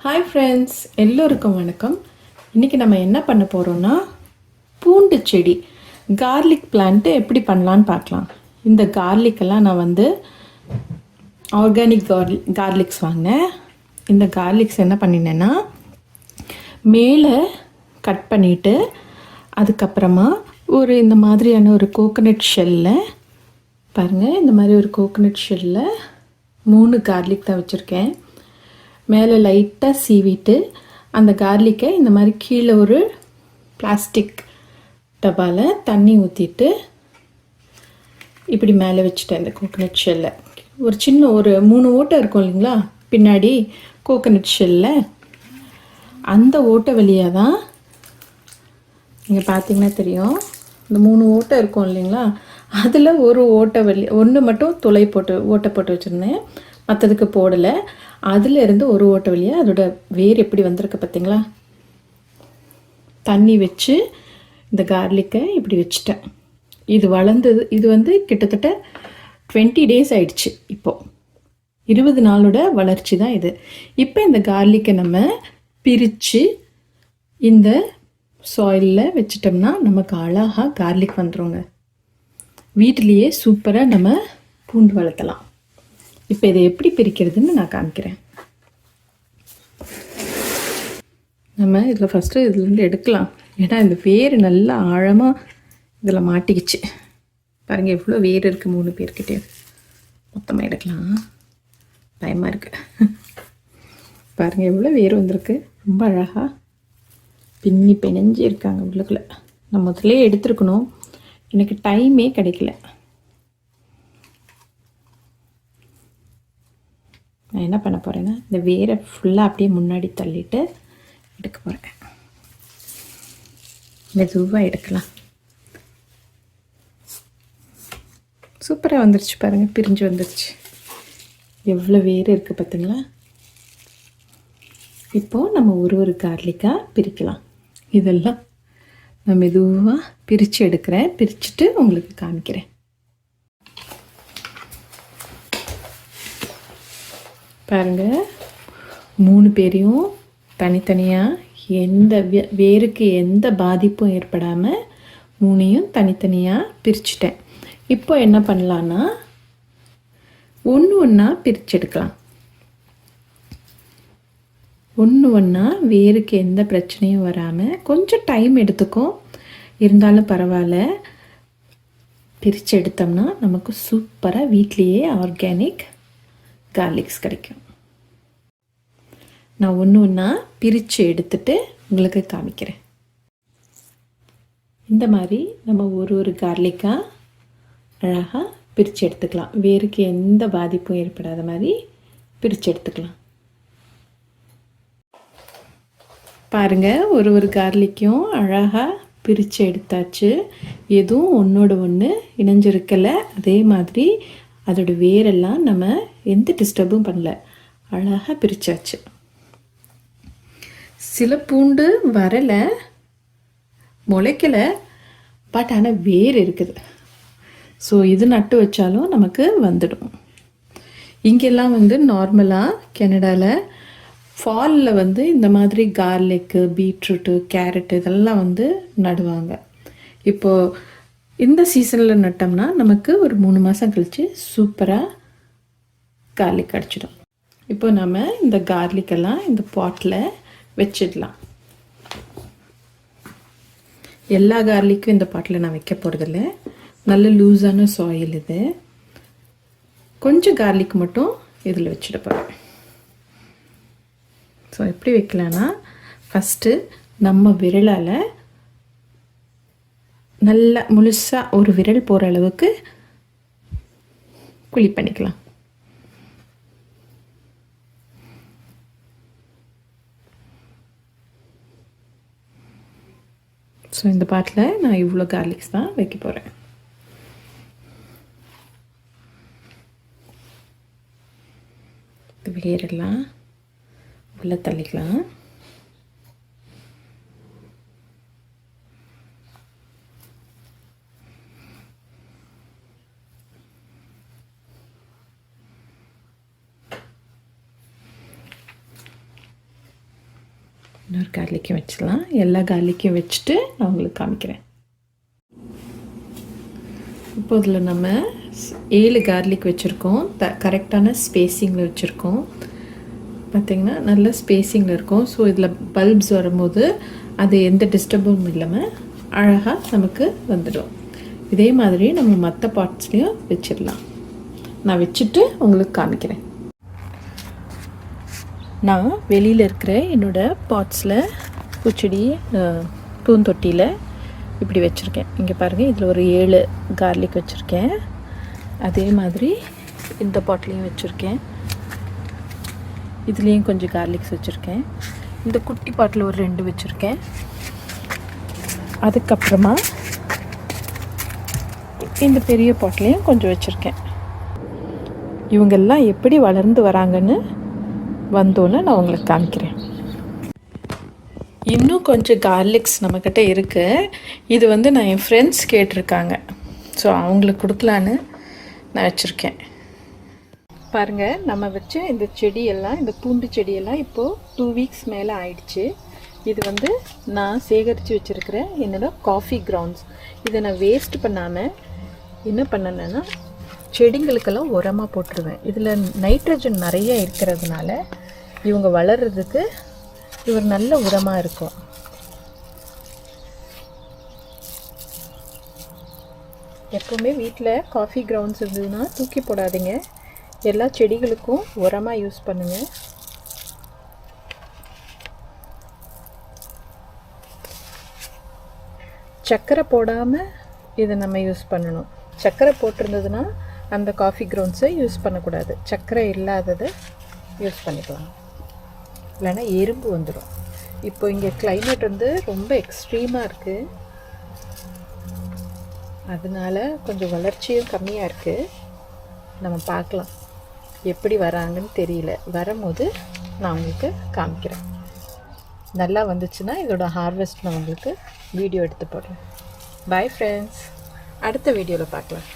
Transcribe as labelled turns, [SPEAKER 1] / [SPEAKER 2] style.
[SPEAKER 1] Hi friends, எல்லோருக்கும் வணக்கம். இன்றைக்கி நம்ம என்ன பண்ண போகிறோன்னா பூண்டு செடி கார்லிக் பிளான்ட்டு எப்படி பண்ணலான்னு பார்க்கலாம். இந்த கார்லிக்கெல்லாம் நான் ஆர்கானிக் கார்லிக்ஸ் வாங்கினேன். இந்த கார்லிக்ஸ் என்ன பண்ணினேன்னா மேலே கட் பண்ணிவிட்டு அதுக்கப்புறமா இந்த மாதிரியான ஒரு கோகோனட் ஷெல்லில் பாருங்கள், இந்த மாதிரி ஒரு கோகோனட் ஷெல்லில் 3 கார்லிக் தான் வச்சுருக்கேன். மேலே லைட்டாக சீவிட்டு அந்த கார்லிக்கை இந்த மாதிரி கீழே ஒரு பிளாஸ்டிக் டப்பாவில் தண்ணி ஊற்றிட்டு இப்படி மேலே வச்சுட்டேன். இந்த கோகோனட் ஷெல்லை ஒரு சின்ன ஒரு 3 ஓட்டை இருக்கும் இல்லைங்களா பின்னாடி கோகோனட் ஷெல்லில், அந்த ஓட்டை வழியாக தான் நீங்கள் பார்த்தீங்கன்னா தெரியும். இந்த 3 ஓட்டை இருக்கும் இல்லைங்களா, அதில் ஒரு ஓட்டை ஒன்று மட்டும் ஓட்டை போட்டு வச்சுருந்தேன், மற்றதுக்கு போடலை. அதிலிருந்து ஒரு ஓட்டை வழியாக அதோட வேர் எப்படி வந்திருக்கு பார்த்தீங்களா. தண்ணி வச்சு இந்த கார்லிக்கை இப்படி வச்சுட்டேன். இது வளர்ந்தது. இது கிட்டத்தட்ட 20 days ஆயிடுச்சு. இப்போது 20 நாளோட வளர்ச்சி தான் இது. இப்போ இந்த கார்லிக்கை நம்ம பிரித்து இந்த சாயிலில் வச்சிட்டோம்னா நமக்கு அழகாக கார்லிக் வந்துடுங்க. வீட்டிலையே சூப்பராக நம்ம பூண்டு வளர்த்தலாம். இப்போ இதை எப்படி பிரிக்கிறதுன்னு நான் காமிக்கிறேன். நம்ம இதில் ஃபஸ்ட்டு இதுலேருந்து எடுக்கலாம். ஏன்னா இந்த வேர் நல்லா ஆழமாக இதில் மாட்டிக்கிச்சு. பாருங்கள் எவ்வளோ வேர் இருக்குது. 3 பேர்கிட்டே மொத்தமாக எடுக்கலாம். பயமாக இருக்குது. பாருங்கள் எவ்வளோ வேர் வந்திருக்கு. ரொம்ப அழகாக பிணைஞ்சி இருக்காங்க உள்ளுக்குள்ளே. நான் முதல்ல எடுத்துருக்கணும், எனக்கு டைமே கிடைக்கல. நான் என்ன பண்ண போகிறேன்னா இந்த வேரை ஃபுல்லாக அப்படியே முன்னாடி தள்ளிட்டு எடுக்க போகிறேன். மெதுவாக எடுக்கலாம். சூப்பராக வந்துருச்சு பாருங்கள், பிரிஞ்சு வந்துருச்சு. எவ்வளோ வேர் இருக்குது பார்த்தீங்களா. இப்போது நம்ம ஒரு கார்லிக்காக பிரிக்கலாம். இதெல்லாம் நான் மெதுவாக பிரித்து எடுக்கிறேன். பிரிச்சுட்டு உங்களுக்கு காமிக்கிறேன். பாருங்கள், 3 பேரையும் தனித்தனியாக எந்த வேருக்கு எந்த பாதிப்பும் ஏற்படாமல் 3ஐயும் தனித்தனியாக பிரிச்சுட்டேன். இப்போ என்ன பண்ணலான்னா ஒன்றா பிரிச்செடுக்கலாம். ஒன்றா வேருக்கு எந்த பிரச்சனையும் வராமல் கொஞ்சம் டைம் எடுத்துக்கும், இருந்தாலும் பரவாயில்ல. பிரித்து எடுத்தோம்னா நமக்கு சூப்பராக வீட்லேயே ஆர்கானிக் கார்லிக்ஸ் கிடைக்கும். நான் ஒன்றா பிரித்து எடுத்துட்டு உங்களுக்கு காமிக்கிறேன். இந்த மாதிரி நம்ம ஒரு கார்லிக்காக அழகாக பிரித்து எடுத்துக்கலாம். வேருக்கு எந்த பாதிப்பும் ஏற்படாத மாதிரி பிரித்து எடுத்துக்கலாம். பாருங்கள், ஒரு கார்லிக்கும் அழகாக பிரித்து எடுத்தாச்சு. எதுவும் ஒன்றோட ஒன்று இணைஞ்சிருக்கலை. அதே மாதிரி அதோட வேரெல்லாம் நம்ம எந்த டிஸ்டர்பும் பண்ணல, அழகாக பிரித்தாச்சு. சில பூண்டு வரலை, முளைக்கலை, பட் ஆனால் வேர் இருக்குது. ஸோ இது நட்டு வச்சாலும் நமக்கு வந்துடும். இங்கெல்லாம் நார்மலாக கனடாவில் ஃபாலில் இந்த மாதிரி கார்லிக்கு, பீட்ரூட்டு, கேரட்டு இதெல்லாம் நடுவாங்க. இப்போது இந்த சீசனில் நட்டோம்னா நமக்கு ஒரு 3 மாதம் கழித்து சூப்பராக கார்லிக் கிடச்சிடும். இப்போ நம்ம இந்த கார்லிக்கெல்லாம் இந்த பாட்டில் வச்சிடலாம். எல்லா கார்லிக்கும் இந்த பாட்டில் நான் வைக்க போகிறதில்ல. நல்ல லூஸான சாயில் இது. கொஞ்சம் கார்லிக் மட்டும் இதில் வச்சுட போகிறேன். ஸோ எப்படி வைக்கலான்னா ஃபஸ்ட்டு நம்ம விரலால் நல்லா முழுசாக ஒரு விரல் போகிற அளவுக்கு குழி பண்ணிக்கலாம். ஸோ இந்த பாட்டில் நான் இவ்வளோ கார்லிக்ஸ் தான் வைக்க போகிறேன். வேரெல்லாம் உள்ளே தள்ளிக்கலாம். இன்னொரு கார்லிக்கும் வச்சிடலாம். எல்லா கார்லிக்கும் வச்சுட்டு நான் உங்களுக்கு காமிக்கிறேன். இப்போ இதில் நம்ம 7 கார்லிக் வச்சுருக்கோம். கரெக்டான ஸ்பேஸிங்கில் வச்சுருக்கோம். பார்த்திங்கன்னா நல்ல ஸ்பேஸிங்கில் இருக்கும். ஸோ இதில் பல்ப்ஸ் வரும்போது அது எந்த டிஸ்டர்பும் இல்லாமல் அழகாக நமக்கு வந்துடும். இதே மாதிரி நம்ம மற்ற பாட்ஸ்லேயும் வச்சிடலாம். நான் வச்சுட்டு உங்களுக்கு காமிக்கிறேன். நான் வெளியில் இருக்கிற என்னோடய பாட்ஸில் பூச்செடி பூந்தொட்டியில் இப்படி வச்சுருக்கேன். இங்கே பாருங்கள், இதில் ஒரு 7 கார்லிக் வச்சுருக்கேன். அதே மாதிரி இந்த பாட்லேயும் வச்சுருக்கேன். இதுலேயும் கொஞ்சம் கார்லிக்ஸ் வச்சுருக்கேன். இந்த குட்டி பாட்டில் ஒரு 2 வச்சுருக்கேன். அதுக்கப்புறமா இந்த பெரிய பாட்லேயும் கொஞ்சம் வச்சுருக்கேன். இவங்கெல்லாம் எப்படி வளர்ந்து வராங்கன்னு வந்தோன்னே நான் உங்களுக்கு காமிக்கிறேன். இன்னும் கொஞ்சம் கார்லிக்ஸ் நம்மக்கிட்ட இருக்குது. இது வந்து நான் என் ஃப்ரெண்ட்ஸ் கேட்டிருக்காங்க. ஸோ அவங்களுக்கு கொடுக்கலான்னு நான் வச்சுருக்கேன். பாருங்கள், நம்ம வச்ச இந்த செடியெல்லாம், இந்த பூண்டு செடியெல்லாம் இப்போது 2 வீக்ஸ் மேலே ஆயிடுச்சு. இது வந்து நான் சேகரித்து வச்சுருக்கிற என்னோடய காஃபி கிரவுண்ட்ஸ். இதை நான் வேஸ்ட் பண்ணாமல் என்ன பண்ணேன்னா செடிங்களுக்கெல்லாம் உரமாக போட்டுருவேன். இதில் நைட்ரஜன் நிறைய இருக்கிறதுனால இவங்க வளர்கிறதுக்கு இது ஒரு நல்ல உரமாக இருக்கும். எப்போவுமே வீட்டில் காஃபி கிரவுண்ட்ஸ் இருந்ததுன்னா தூக்கி போடாதீங்க. எல்லா செடிகளுக்கும் உரமாக யூஸ் பண்ணுங்கள். சர்க்கரை போடாமல் இதை நம்ம யூஸ் பண்ணணும். சர்க்கரை போட்டிருந்ததுன்னா அந்த காஃபி கிரவுண்ட்ஸை யூஸ் பண்ணக்கூடாது. சர்க்கரை இல்லாததை யூஸ் பண்ணிக்கலாம், இல்லைன்னா எறும்பு வந்துடும். இப்போ இங்கே கிளைமேட் வந்து ரொம்ப எக்ஸ்ட்ரீமாக இருக்குது. அதனால கொஞ்சம் வளர்ச்சியும் கம்மியாக இருக்குது. நம்ம பார்க்கலாம் எப்படி வராங்கன்னு தெரியல. வரும்போது நான் உங்களுக்கு காமிக்கிறேன். நல்லா வந்துச்சுன்னா இதோட ஹார்வெஸ்ட் நான் உங்களுக்கு வீடியோ எடுத்து போடுறேன். பை ஃப்ரெண்ட்ஸ், அடுத்த வீடியோவில் பார்க்கலாம்.